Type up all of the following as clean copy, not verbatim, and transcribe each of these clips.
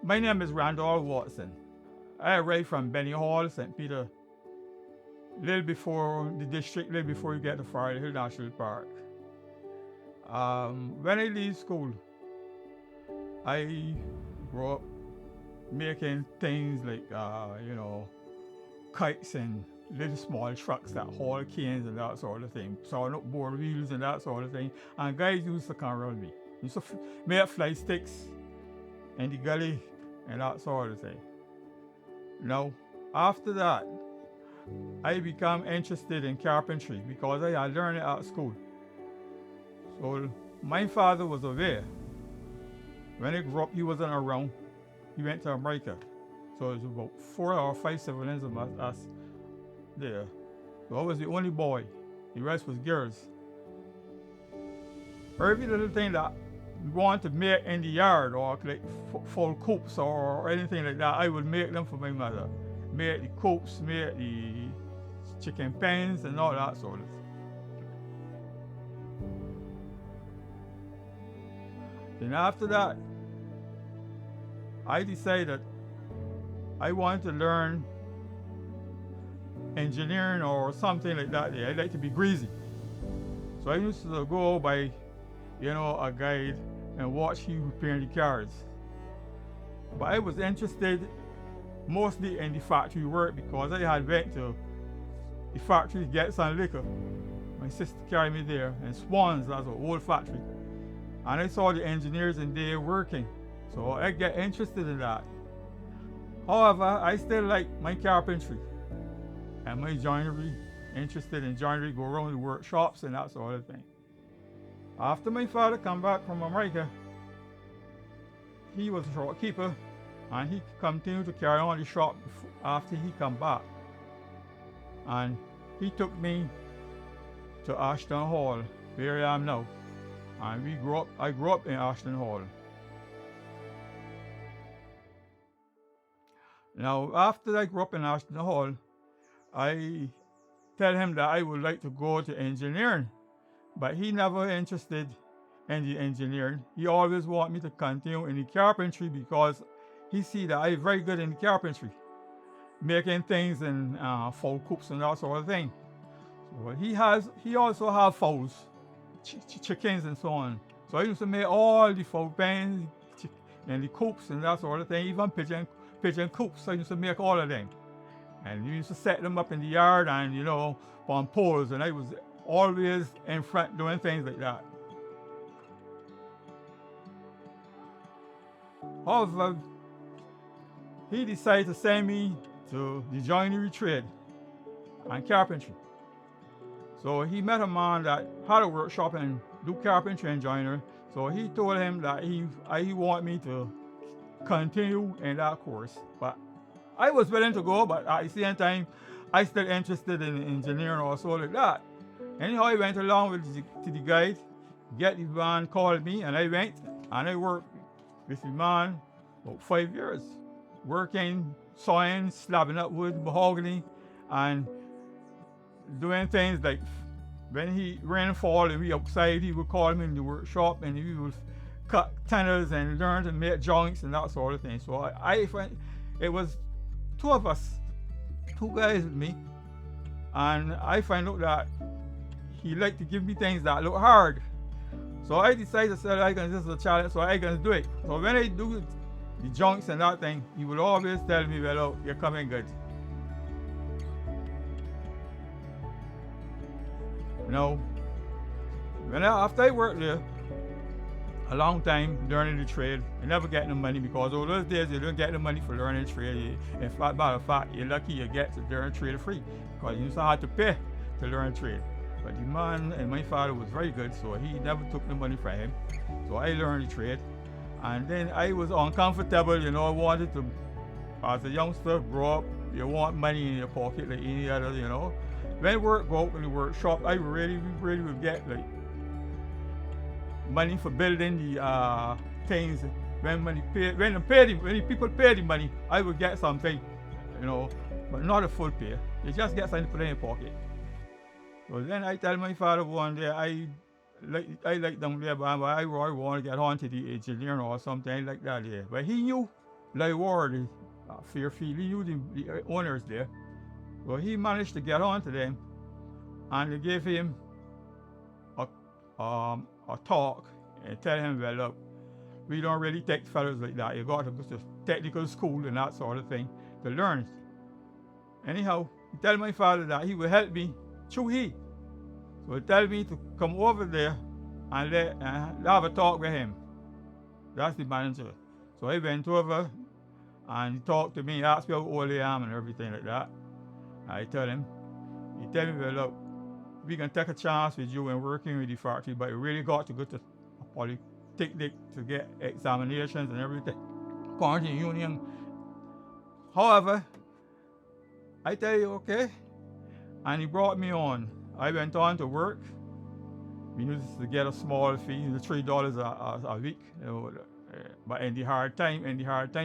My name is Randall Watson. I arrived from Benny Hall, St. Peter, little before the district, little before you get to Forest Hill National Park. When I leave school, I grew up making things like, kites and little small trucks that haul canes and that sort of thing, sawing up board wheels and that sort of thing. And guys used to come around me. Used to make fly sticks in the gully and that sort of thing. Now, after that, I became interested in carpentry because I had learned it at school. So my father was aware. When I grew up, he wasn't around. He went to America. So it was about 4 or 5 siblings of us there. So I was the only boy. The rest was girls. Every little thing that we wanted to make in the yard, or like full coops or anything like that, I would make them for my mother. Make the coops, make the chicken pens and all that sort of thing. Then after that, I decided I wanted to learn engineering or something like that. I like to be greasy. So I used to go by, a guide and watch him repairing the cars. But I was interested mostly in the factory work because I had went to the factory to get some liquor. My sister carried me there, and Swans, that's an old factory. And I saw the engineers in there working. So I get interested in that. However, I still like my carpentry and my joinery, interested in joinery, go around the workshops and that sort of thing. After my father come back from America, he was a shopkeeper and he continued to carry on the shop after he come back. And he took me to Ashton Hall, where I am now. And I grew up in Ashton Hall. Now, after I grew up in Ashton Hall, I tell him that I would like to go to engineering, but he never interested in the engineering. He always want me to continue in the carpentry because he see that I'm very good in the carpentry, making things in fowl coops and that sort of thing. So he also have fowls, chickens and so on. So I used to make all the fowl pens and the coops and that sort of thing, even pigeon coops. I used to make all of them. And we used to set them up in the yard and, on poles. And I was always in front doing things like that. However, he decided to send me to the joinery trade and carpentry. So he met a man that had a workshop and do carpentry and joinery. So he told him that he wanted me to continue in that course. But I was willing to go, but at the same time, I still interested in engineering or so like that. Anyhow, I went along to the guide, get the man called me, and I went and I worked with the man about 5 years, working, sawing, slabbing up wood, mahogany, and doing things like when rain fall and we outside, he would call me in the workshop and we would cut tunnels and learn to make joints and that sort of thing. So I find it was two of us, two guys with me, and I find out that he liked to give me things that look hard. So I decided to say this is a challenge, so I can do it. So when I do the joints and that thing, he would always tell me, well, oh, you're coming good. After I worked there a long time learning the trade, I never get no money because all those days you don't get the money for learning the trade. In fact, matter of fact, you're lucky you get to learn trade free because you used to have to pay to learn trade. But the man and my father was very good, so he never took the money from him. So I learned the trade. And then I was uncomfortable, I wanted to, as a youngster, grow up, you want money in your pocket like any other, When work go out in the workshop, I really would get like money for building the things. When the people pay the money, I would get something, but not a full pay. You just get something to put in your pocket. So then I tell my father one day, I like down there, but I want to get on to the engineering or something like that. Yeah. But he knew Ward, Fairfield, he knew the owners there. So he managed to get on to them, and they gave him a talk and tell him, well, look, we don't really take fellows like that. You got to go to technical school and that sort of thing to learn it. Anyhow, he tell my father that he will help me through he. So he tell me to come over there and have a talk with him. That's the manager. So I went over and he talked to me, he asked me how old I am and everything like that. I tell him, he tell me, well, look, we can take a chance with you and working with the factory, but you really got to go to a polytechnic to get examinations and everything. Quarantine union. However, I tell you, okay, and he brought me on. I went on to work. We used to get a small fee, $3 a week. But in the hard time,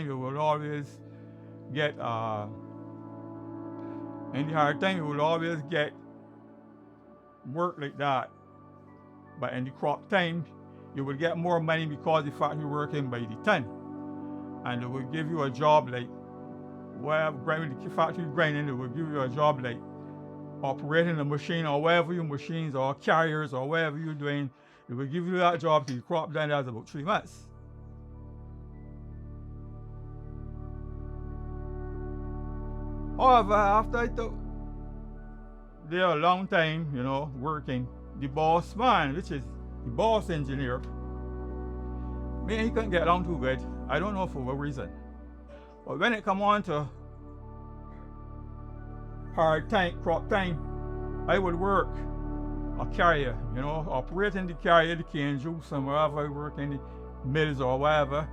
you will always get work like that. But in the crop time, you will get more money because the factory working by the ton. And they will give you a job like, whatever the factory grinding, they will give you a job like operating a machine or whatever your machines or carriers or whatever you're doing. They will give you that job till the crop done. That's about 3 months. However, after I took there a long time, working, the boss man, which is the boss engineer, he couldn't get along too good. I don't know for what reason. But when it come on to hard time, crop time, I would work a carrier, operating the carrier, the cane juice, and wherever I work in the mills or whatever,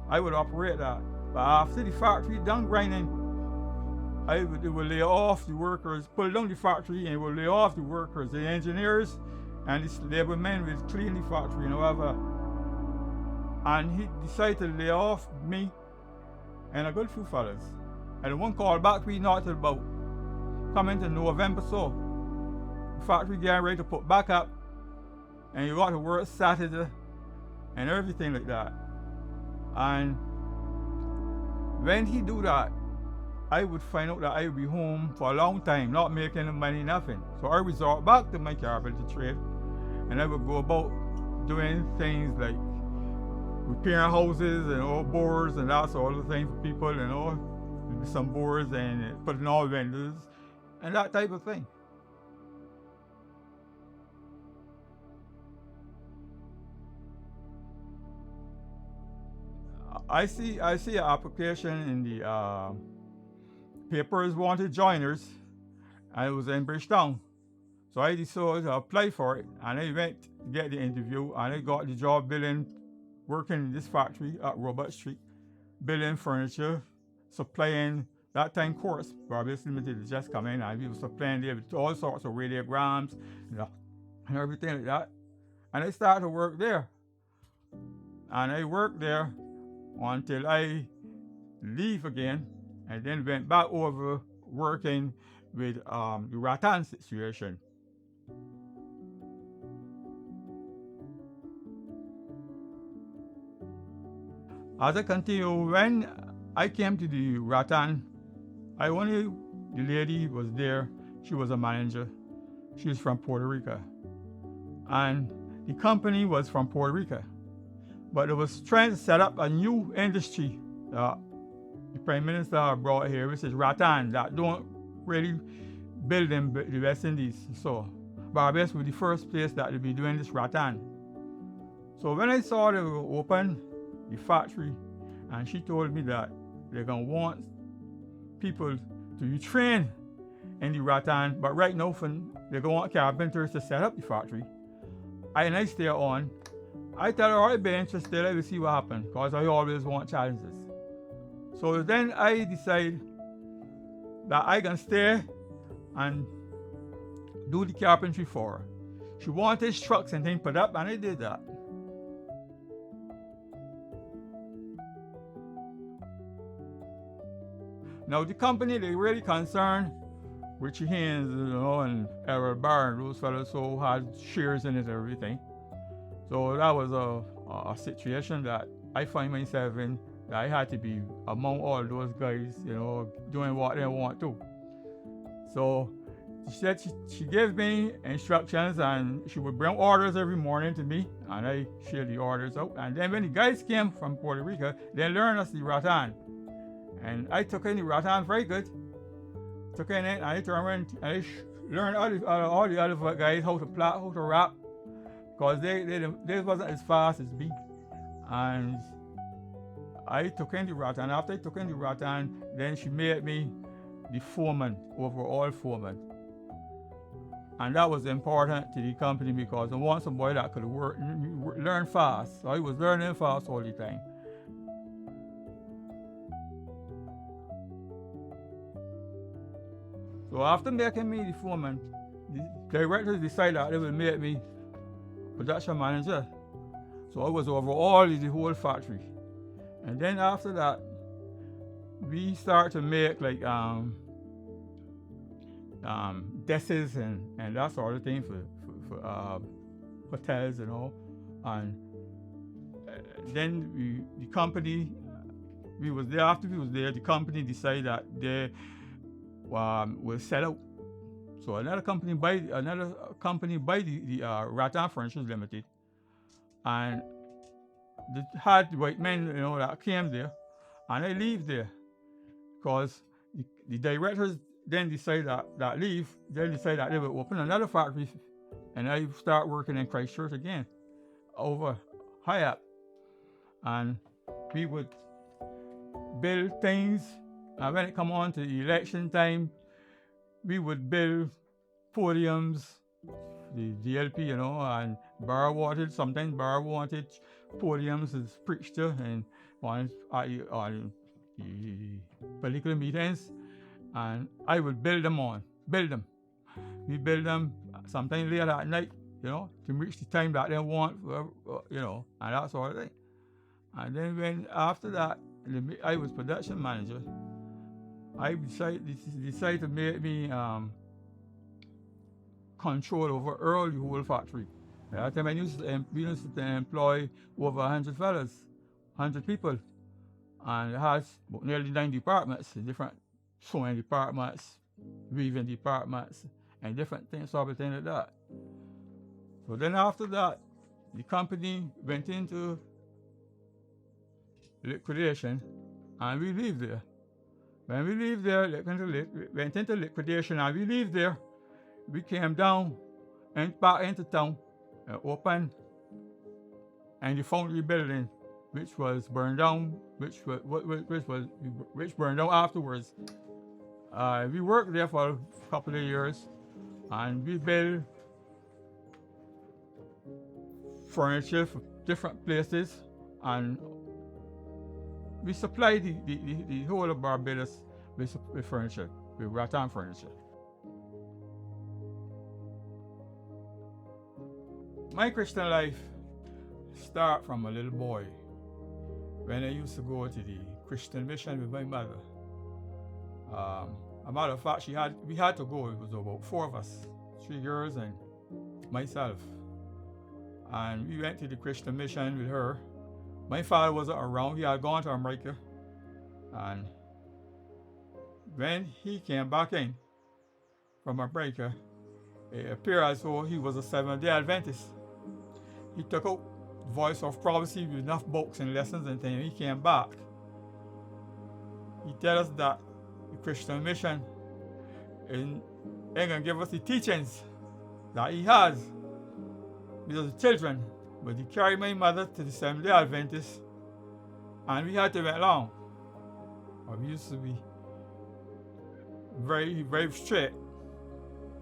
I would operate that. But after the factory done grinding, they would lay off the workers, pull down the factory, and would lay off the workers, the engineers, and the labor men would clean the factory and whatever. And he decided to lay off me and a good few fellas. And the one called back we not till about coming to November, so the factory getting ready to put back up, and you got to work Saturday and everything like that. And when he do that, I would find out that I would be home for a long time, not making money, nothing. So I resort back to my carpenter trade, and I would go about doing things like repairing houses and boards and that sort of thing for people, some boards and putting all windows and that type of thing. I see an application in the papers wanted joiners, and it was in Bridgetown. So I decided to apply for it, and I went to get the interview, and I got the job working in this factory at Robert Street, building furniture, supplying that time course. Barbados Limited is just coming, and we were supplying there with all sorts of radiograms and everything like that. And I started to work there. And I worked there until I leave again, and then went back over working with the Rattan situation. As I continue, when I came to the Rattan, the lady was there. She was a manager. She was from Puerto Rico. And the company was from Puerto Rico. But it was trying to set up a new industry that the Prime Minister brought here, which is Rattan, that don't really build in the West Indies. So Barbados was the first place that they'd be doing this Rattan. So when I saw they open the factory, and she told me that they're going to want people to be trained in the Rattan, but right now they're going to want carpenters to set up the factory. And I stay on. I tell her I'd be interested, I will see what happens, because I always want challenges. So then I decide that I can stay and do the carpentry for her. She wanted trucks and things put up, and I did that. Now the company, they really concerned Richie Haynes, and Errol Barr, those fellows who had shares in it and everything. So that was a situation that I find myself in that I had to be among all those guys, doing what they want to. So she said she gave me instructions, and she would bring orders every morning to me, and I share the orders out. And then when the guys came from Puerto Rico, they learned us the Rattan. And I took in the Rattan very good. Took in it, and I turned around and I learned all the other guys how to plait, how to wrap, because they wasn't as fast as me. And I took in the Rattan. After I took in the Rattan, then she made me the foreman, overall foreman. And that was important to the company because I want somebody that could learn fast. So I was learning fast all the time. So after making me the foreman, the directors decided that they would make me production manager. So I was over all the whole factory. And then after that, we started to make like desks and that sort of thing for hotels and all. And then the company, after we was there, the company decided that they will sell out. So another company buy the Rattan Furniture Limited, and they had the white men that came there, and I leave there because the directors then decided that they would open another factory, and I start working in Christchurch again over high up, and we would build things. And when it come on to election time, we would build podiums, the DLP, and sometimes Bar wanted podiums as preacher and on the political meetings, and I would build them. We build them sometime late at night, to reach the time that they want, and that sort of thing. And then after that, I was production manager. I decided to make me control over the whole factory. At that time, we used to employ over 100 fellas, 100 people, and it has nearly 9 departments, different sewing departments, weaving departments, and different things, sort of things like that. So then after that, the company went into liquidation, and we leave there. When we leave there, went into liquidation, and we leave there, we came down and back into town and opened and the foundry building, which was burned down, which burned down afterwards. We worked there for a couple of years, and we built furniture for different places, and we supplied the whole of Barbados with furniture, with Rattan furniture. My Christian life started from a little boy when I used to go to the Christian mission with my mother. A matter of fact, we had to go. It was about 4 of us, 3 girls and myself. And we went to the Christian mission with her. My father wasn't around. He had gone to America. And when he came back in from America, it appeared as though he was a Seventh-day Adventist. He took out Voice of Prophecy with enough books and lessons and things. He came back. He tell us that the Christian mission ain't gonna give us the teachings that he has with the children. But he carried my mother to the Seventh-day Adventist, and we had to went along. We used to be very, very straight.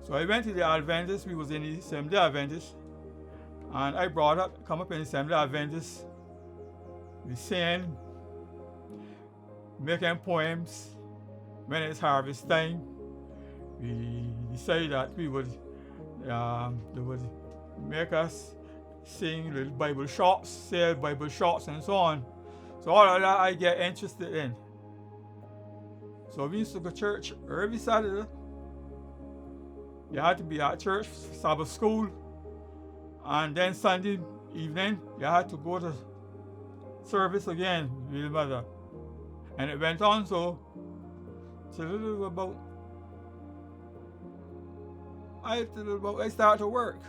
So I went to the Adventist. We was in the Seventh-day Adventist, and I come up in the Seventh-day Adventist. We sang, making poems. When it's harvest time, we decided that they would make us sing little Bible shorts, sell Bible shorts, and so on. So all of that I get interested in. So we used to go to church every Saturday. You had to be at church, Sabbath school, and then Sunday evening you had to go to service again with your mother. And it went on so till about I started to work.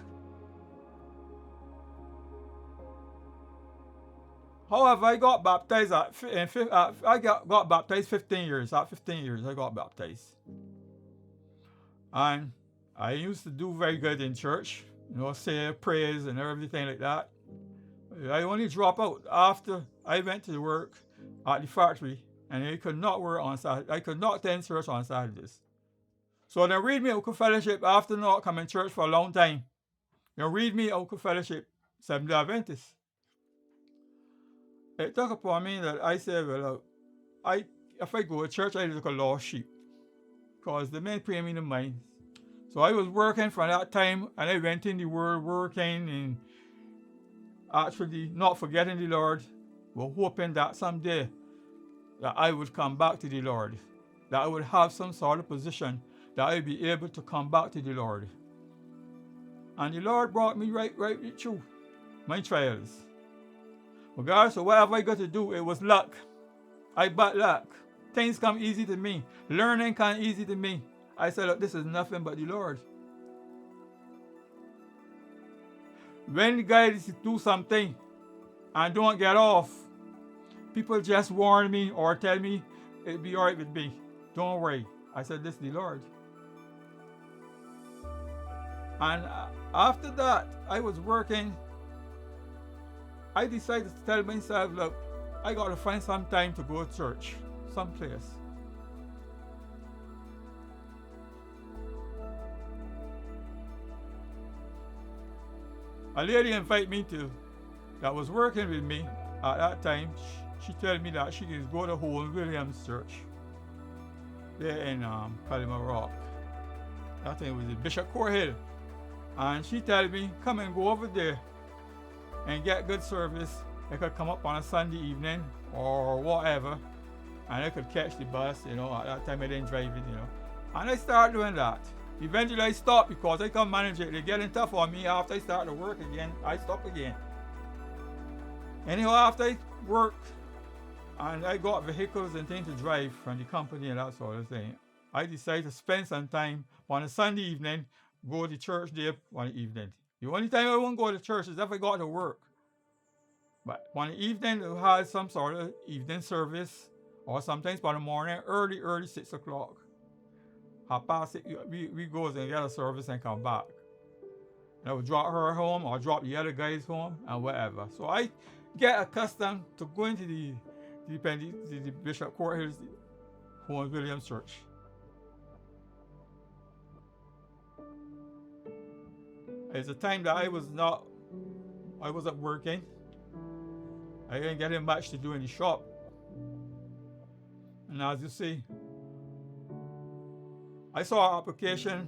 However, I got baptized got baptized 15 years. At 15 years, I got baptized. And I used to do very good in church, say prayers and everything like that. I only dropped out after I went to work at the factory, and I could not work on Saturday. I could not attend church on Saturdays. So they read me out of fellowship after not coming to church for a long time. They read me out of fellowship, Seventh-day Adventist. It took upon me that I said, well, if I go to church, I look a lost sheep, because the men pay me the mind. So I was working from that time, and I went in the world working and actually not forgetting the Lord, but hoping that someday that I would come back to the Lord, that I would have some sort of position, that I would be able to come back to the Lord. And the Lord brought me right through my trials. Regardless of whatever I got to do, it was luck. I bad luck. Things come easy to me. Learning come easy to me. I said, look, this is nothing but the Lord. When the guys do something and don't get off, people just warn me or tell me it'll be all right with me. Don't worry. I said, this is the Lord. And after that, I was working. I decided to tell myself, look, I got to find some time to go to church, someplace. A lady invited me that was working with me at that time. She told me that she could go to Home Williams Church there in Calimar Rock. That time was in Bishop Court Hill. And she told me, come and go over there and get good service. I could come up on a Sunday evening or whatever, and I could catch the bus, at that time I didn't drive it, And I started doing that. Eventually I stopped because I couldn't manage it. They're getting tough on me. After I started to work again, I stopped again. Anyhow, after I worked and I got vehicles and things to drive from the company and that sort of thing, I decided to spend some time on a Sunday evening, go to church there one evening. The only time I won't go to church is if I got to work. But one evening we had some sort of evening service, or sometimes by the morning, early 6 o'clock. 6:30, we go and get a service and come back. And I would drop her home or drop the other guys home and whatever. So I get accustomed to going to the Bishop Court Hills Home Williams Church. It's a time that I wasn't working. I didn't get much to do in the shop. And as you see, I saw an application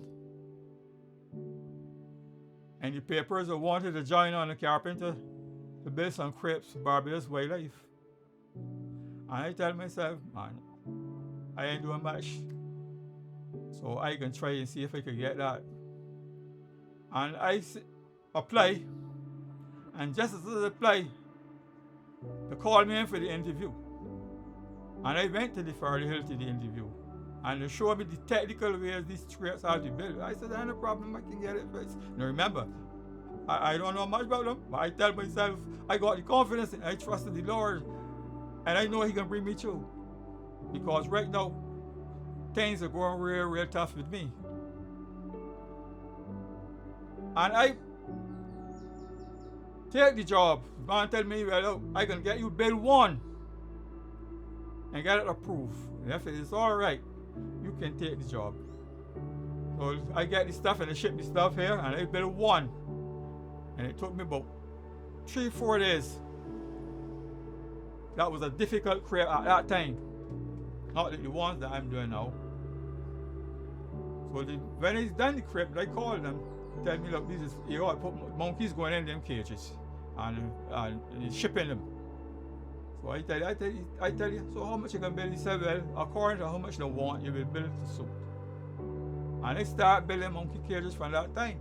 in the papers. I wanted to join on the Carpenter to build some crepes, Barbados wildlife. And I tell myself, man, I ain't doing much. So I can try and see if I can get that. And I apply, and just as I apply, they called me in for the interview. And I went to the Fairley Hill to the interview. And they showed me the technical ways these crepes have to build. I said, no problem, I can get it. Now remember, I don't know much about them, but I tell myself, I got the confidence and I trusted the Lord. And I know He can bring me through. Because right now, things are going real tough with me. And I take the job. Man tell me, well, I can get you build one and get it approved. And if it's all right, you can take the job. So I get the stuff and I ship the stuff here and I build one. And it took me about 3-4 days. That was a difficult crepe at that time. Not like the ones that I'm doing now. So when it's done the crepe, I called them. Tell me, look, you got to put monkeys going in them cages and shipping them. So I tell you, so how much you can build? He said, well, according to how much they want, you will build the suit. And I start building monkey cages from that time.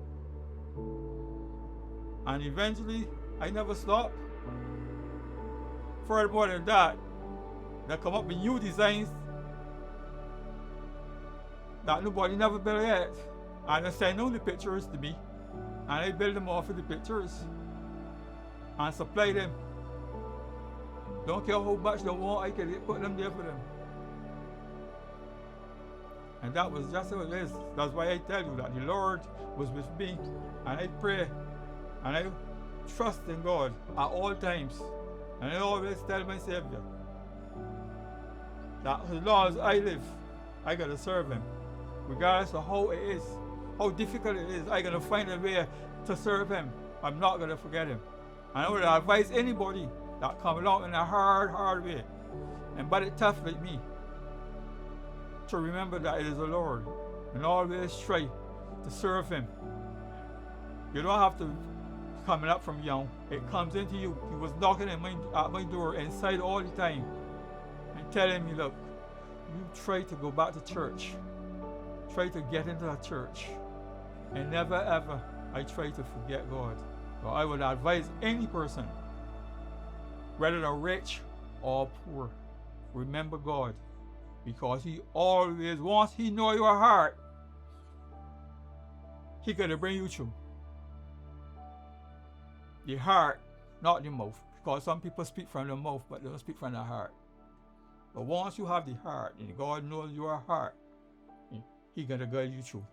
And eventually, I never stopped. Furthermore than that, They come up with new designs that nobody never built yet. And they send out the pictures to me. And I build them off of the pictures and supply them. Don't care how much they want, I can put them there for them. And that was just how it is. That's why I tell you that the Lord was with me. And I pray. And I trust in God at all times. And I always tell my Savior that as long as I live, I gotta serve Him. Regardless of how it is, how difficult it is, I gotta find a way to serve Him. I'm not gonna forget Him. And I would advise anybody that come along in a hard way, and but it tough like me, to remember that it is the Lord, and always try to serve Him. You don't have to coming up from young. It comes into you. He was knocking at my door inside all the time and telling me, look, you try to go back to church. Try to get into a church. And never ever I try to forget God. So I would advise any person, whether they're rich or poor, remember God. Because He always, once He knows your heart, He gonna bring you through. The heart, not the mouth. Because some people speak from the mouth, but they don't speak from the heart. But once you have the heart, and God knows your heart, He gonna guide you through.